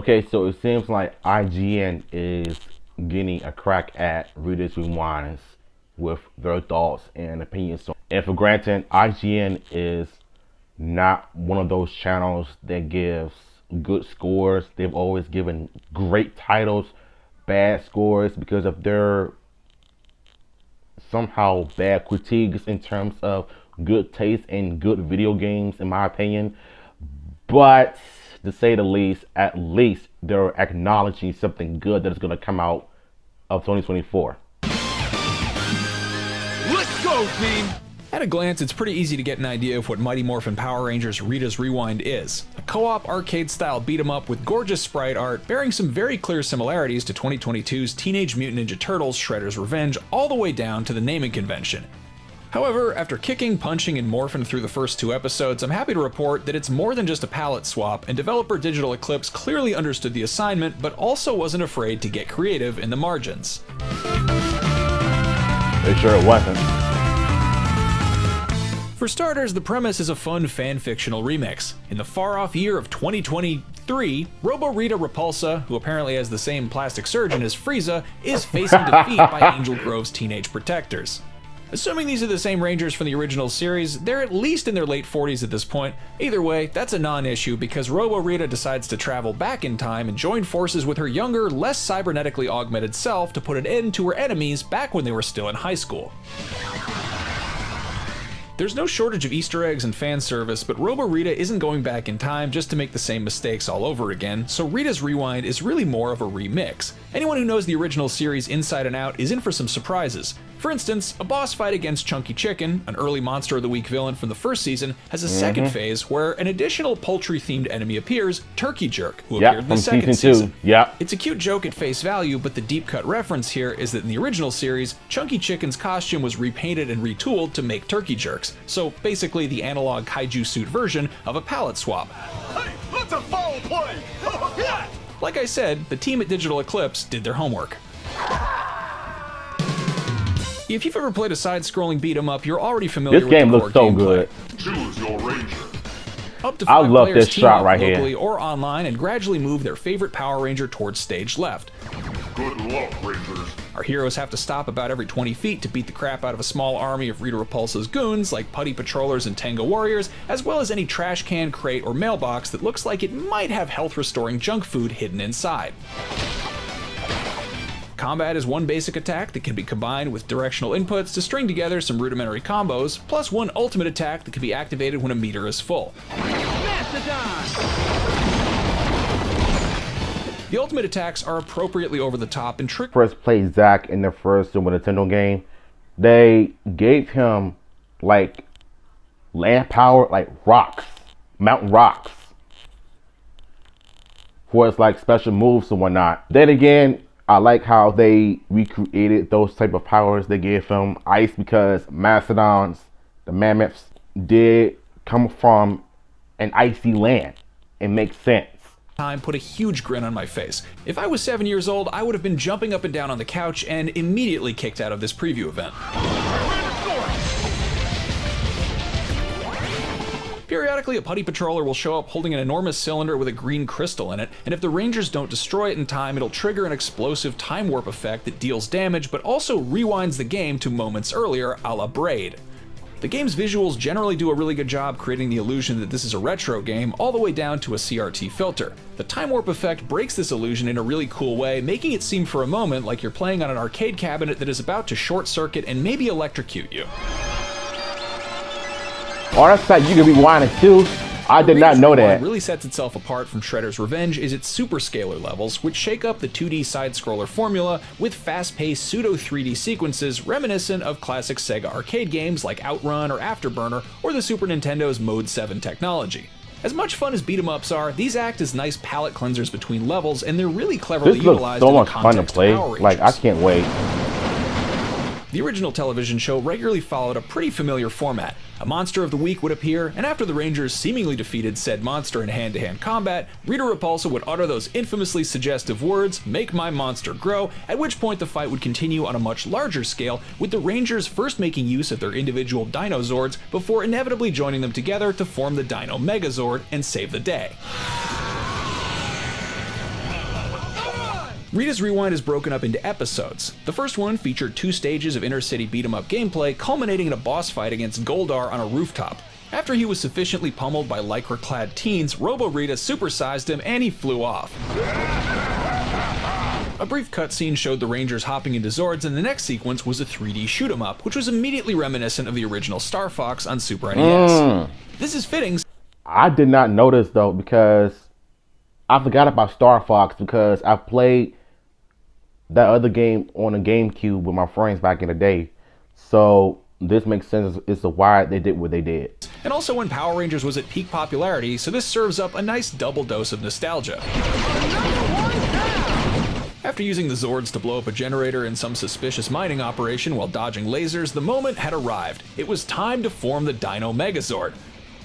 Okay, so it seems like IGN is getting a crack at Rita's Rewinds with their thoughts and opinions. And for granted, IGN is not one of those channels that gives good scores. They've always given great titles, bad scores because of their somehow bad critiques in terms of good taste in good video games, in my opinion. But to say the least, at least they're acknowledging something good that is going to come out of 2024. Let's go, team! At a glance, it's pretty easy to get an idea of what Mighty Morphin Power Rangers Rita's Rewind is. A co-op arcade-style beat-em-up with gorgeous sprite art, bearing some very clear similarities to 2022's Teenage Mutant Ninja Turtles Shredder's Revenge all the way down to the naming convention. However, after kicking, punching, and morphing through the first 2 episodes, I'm happy to report that it's more than just a palette swap, and developer Digital Eclipse clearly understood the assignment, but also wasn't afraid to get creative in the margins. They sure wasn't. For starters, the premise is a fun fan-fictional remix. In the far-off year of 2023, Robo-Rita Repulsa, who apparently has the same plastic surgeon as Frieza, is facing defeat by Angel Grove's teenage protectors. Assuming these are the same Rangers from the original series, they're at least in their late 40s at this point. Either way, that's a non-issue because Robo-Rita decides to travel back in time and join forces with her younger, less cybernetically augmented self to put an end to her enemies back when they were still in high school. There's no shortage of Easter eggs and fan service, but Robo-Rita isn't going back in time just to make the same mistakes all over again, so Rita's Rewind is really more of a remix. Anyone who knows the original series inside and out is in for some surprises. For instance, a boss fight against Chunky Chicken, an early Monster of the Week villain from the first season, has a second phase where an additional poultry-themed enemy appears, Turkey Jerk, who appeared in the second season. It's a cute joke at face value, but the deep-cut reference here is that in the original series, Chunky Chicken's costume was repainted and retooled to make turkey jerks, so basically the analog kaiju suit version of a palette swap. Hey, that's a foul play! Yeah! Like I said, the team at Digital Eclipse did their homework. If you've ever played a side-scrolling beat-em-up, you're already familiar with the core gameplay. This game looks so good. Choose your ranger. Up to 5 love players this team shot up right here. locally or online and gradually move their favorite Power Ranger towards stage left. Good luck, Rangers. Our heroes have to stop about every 20 feet to beat the crap out of a small army of Rita Repulsa's goons like Putty Patrollers and Tango Warriors, as well as any trash can, crate, or mailbox that looks like it might have health-restoring junk food hidden inside. Combat is one basic attack that can be combined with directional inputs to string together some rudimentary combos, plus one ultimate attack that can be activated when a meter is full. The ultimate attacks are appropriately over the top and trick. First played Zack in the first Super Nintendo game. They gave him like land power, like rocks, mountain rocks, for his like special moves and whatnot. Then again, I like how they recreated those type of powers they gave him. Ice, because Mastodons, the mammoths, did come from an icy land. It makes sense. Put a huge grin on my face. If I was 7 years old, I would have been jumping up and down on the couch and immediately kicked out of this preview event. Periodically, a Putty Patroller will show up holding an enormous cylinder with a green crystal in it, and if the Rangers don't destroy it in time, it'll trigger an explosive time warp effect that deals damage but also rewinds the game to moments earlier, a la Braid. The game's visuals generally do a really good job creating the illusion that this is a retro game, all the way down to a CRT filter. The time warp effect breaks this illusion in a really cool way, making it seem for a moment like you're playing on an arcade cabinet that is about to short circuit and maybe electrocute you. Oh, that's like you can rewind it too. I did not know that. What really sets itself apart from Shredder's Revenge is its super scalar levels, which shake up the 2D side-scroller formula with fast-paced pseudo-3D sequences reminiscent of classic Sega arcade games like Outrun or Afterburner, or the Super Nintendo's Mode 7 technology. As much fun as beat-em-ups are, these act as nice palette cleansers between levels, and they're really cleverly utilized in the context of Power Rangers. Like, I can't wait. The original television show regularly followed a pretty familiar format. A monster of the week would appear, and after the Rangers seemingly defeated said monster in hand-to-hand combat, Rita Repulsa would utter those infamously suggestive words, "Make my monster grow," at which point the fight would continue on a much larger scale, with the Rangers first making use of their individual Dinozords before inevitably joining them together to form the Dino Megazord and save the day. Rita's Rewind is broken up into episodes. The first one featured 2 stages of inner-city beat-em-up gameplay, culminating in a boss fight against Goldar on a rooftop. After he was sufficiently pummeled by lycra-clad teens, Robo-Rita supersized him and he flew off. A brief cutscene showed the Rangers hopping into Zords, and the next sequence was a 3D shoot-em-up, which was immediately reminiscent of the original Star Fox on Super NES. This is fitting. I did not notice though, because I forgot about Star Fox because I played that other game on a GameCube with my friends back in the day. So this makes sense as to why they did what they did. And also when Power Rangers was at peak popularity, so this serves up a nice double dose of nostalgia. After using the Zords to blow up a generator in some suspicious mining operation while dodging lasers, the moment had arrived. It was time to form the Dino Megazord.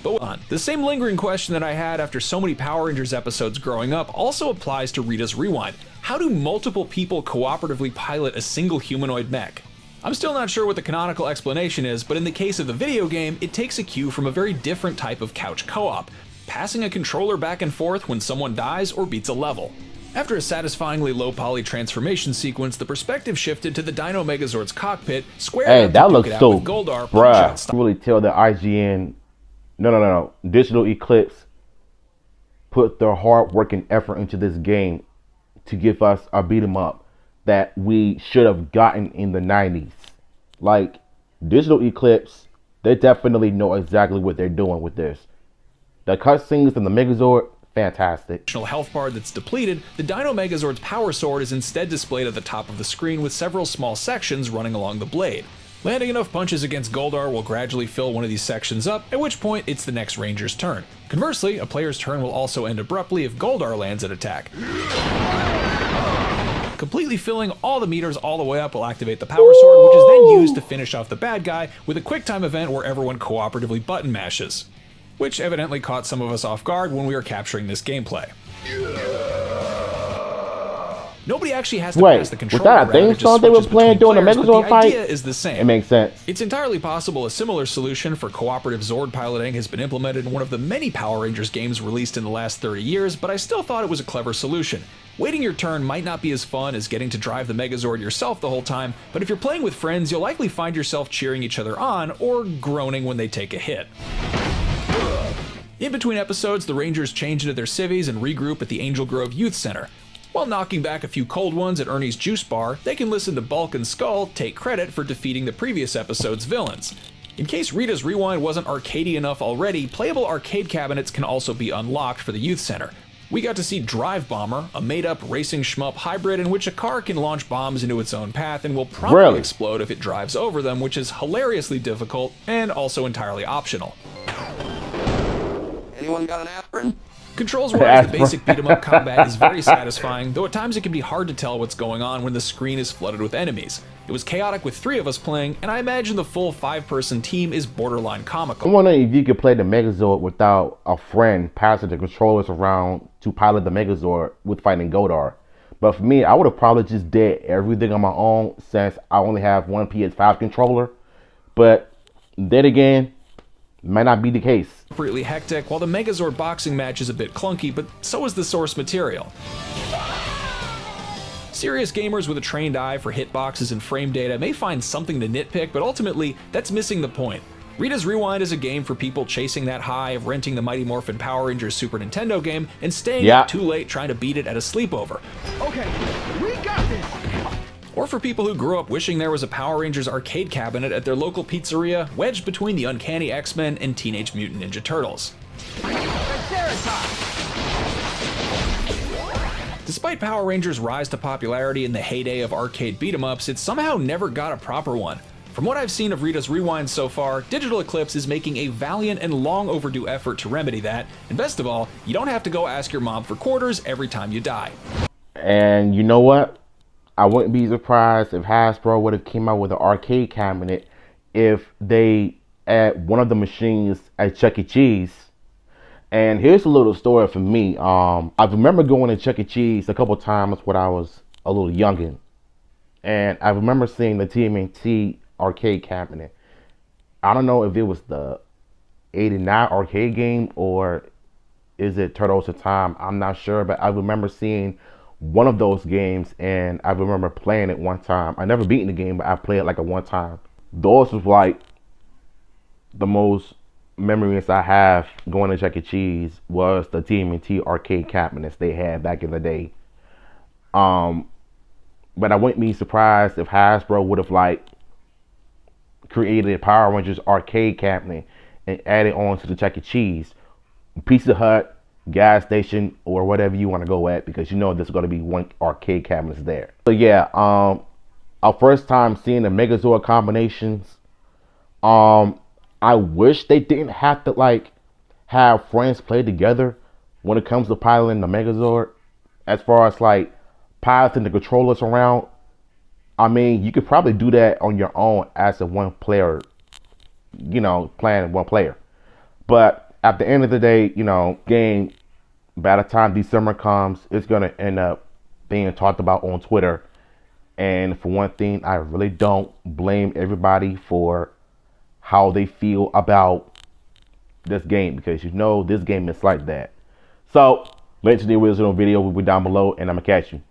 But the same lingering question that I had after so many Power Rangers episodes growing up also applies to Rita's Rewind. How do multiple people cooperatively pilot a single humanoid mech? I'm still not sure what the canonical explanation is, but in the case of the video game, it takes a cue from a very different type of couch co-op, passing a controller back and forth when someone dies or beats a level. After a satisfyingly low-poly transformation sequence, the perspective shifted to the Dino Megazord's cockpit, squared Hey, up that to duke looks it out so, with Goldar, bruh. I really tell that IGN, no, Digital Eclipse put their hard work and effort into this game to give us a beat 'em up that we should have gotten in the 90s. Like, Digital Eclipse, they definitely know exactly what they're doing with this. The cutscenes in the Megazord, fantastic. Health bar that's depleted, the Dino Megazord's power sword is instead displayed at the top of the screen with several small sections running along the blade. Landing enough punches against Goldar will gradually fill one of these sections up, at which point it's the next Ranger's turn. Conversely, a player's turn will also end abruptly if Goldar lands an attack. Completely filling all the meters all the way up will activate the power sword, which is then used to finish off the bad guy with a QuickTime event where everyone cooperatively button mashes. Which evidently caught some of us off guard when we were capturing this gameplay. Nobody actually has to pass the controller. Was that a theme song they were playing during the Megazord fight? The idea is the same. It makes sense. It's entirely possible a similar solution for cooperative Zord piloting has been implemented in one of the many Power Rangers games released in the last 30 years, but I still thought it was a clever solution. Waiting your turn might not be as fun as getting to drive the Megazord yourself the whole time, but if you're playing with friends, you'll likely find yourself cheering each other on or groaning when they take a hit. In between episodes, the Rangers change into their civvies and regroup at the Angel Grove Youth Center. While knocking back a few cold ones at Ernie's Juice Bar, they can listen to Bulk and Skull take credit for defeating the previous episode's villains. In case Rita's Rewind wasn't arcadey enough already, playable arcade cabinets can also be unlocked for the Youth Center. We got to see Drive Bomber, a made-up racing shmup hybrid in which a car can launch bombs into its own path and will promptly explode if it drives over them, which is hilariously difficult and also entirely optional. Anyone got an aspirin? Controls-wise, the basic beat-em-up combat is very satisfying, though at times it can be hard to tell what's going on when the screen is flooded with enemies. It was chaotic with 3 of us playing, and I imagine the full 5-person team is borderline comical. I'm wondering if you could play the Megazord without a friend passing the controllers around to pilot the Megazord with fighting Goldar. But for me, I would have probably just did everything on my own since I only have one PS5 controller. But then again, might not be the case. Appropriately hectic, while the Megazord boxing match is a bit clunky, but so is the source material. Serious gamers with a trained eye for hitboxes and frame data may find something to nitpick, but ultimately, that's missing the point. Rita's Rewind is a game for people chasing that high of renting the Mighty Morphin Power Rangers Super Nintendo game and staying up too late trying to beat it at a sleepover. Okay, we got this! Or for people who grew up wishing there was a Power Rangers arcade cabinet at their local pizzeria, wedged between the Uncanny X-Men and Teenage Mutant Ninja Turtles. Despite Power Rangers' rise to popularity in the heyday of arcade beat-em-ups, it somehow never got a proper one. From what I've seen of Rita's Rewind so far, Digital Eclipse is making a valiant and long overdue effort to remedy that, and best of all, you don't have to go ask your mom for quarters every time you die. And you know what? I wouldn't be surprised if Hasbro would have came out with an arcade cabinet if they add one of the machines at Chuck E. Cheese. And here's a little story for me. I remember going to Chuck E. Cheese a couple times when I was a little youngin'. And I remember seeing the TMNT arcade cabinet. I don't know if it was the 89 arcade game or is it Turtles in Time. I'm not sure, but I remember seeing one of those games, and I remember playing it one time. I never beaten the game, but I played it like a one time. Those was like the most memories I have going to Chuck E. Cheese was the TMNT arcade cabinets they had back in the day. But I wouldn't be surprised if Hasbro would have like created a Power Rangers arcade cabinet and added on to the Chuck E. Cheese, Pizza Hut, gas station, or whatever you want to go at, because you know there's going to be one arcade cabinet there. So yeah, our first time seeing the Megazord combinations. I wish they didn't have to like have friends play together when it comes to piloting the Megazord. As far as like piloting the controllers around, I mean, you could probably do that on your own as a one player, you know, playing one player. But at the end of the day, you know, game, by the time December comes, it's going to end up being talked about on Twitter. And for one thing, I really don't blame everybody for how they feel about this game, because you know this game is like that. So, links to the original video will be down below, and I'm going to catch you.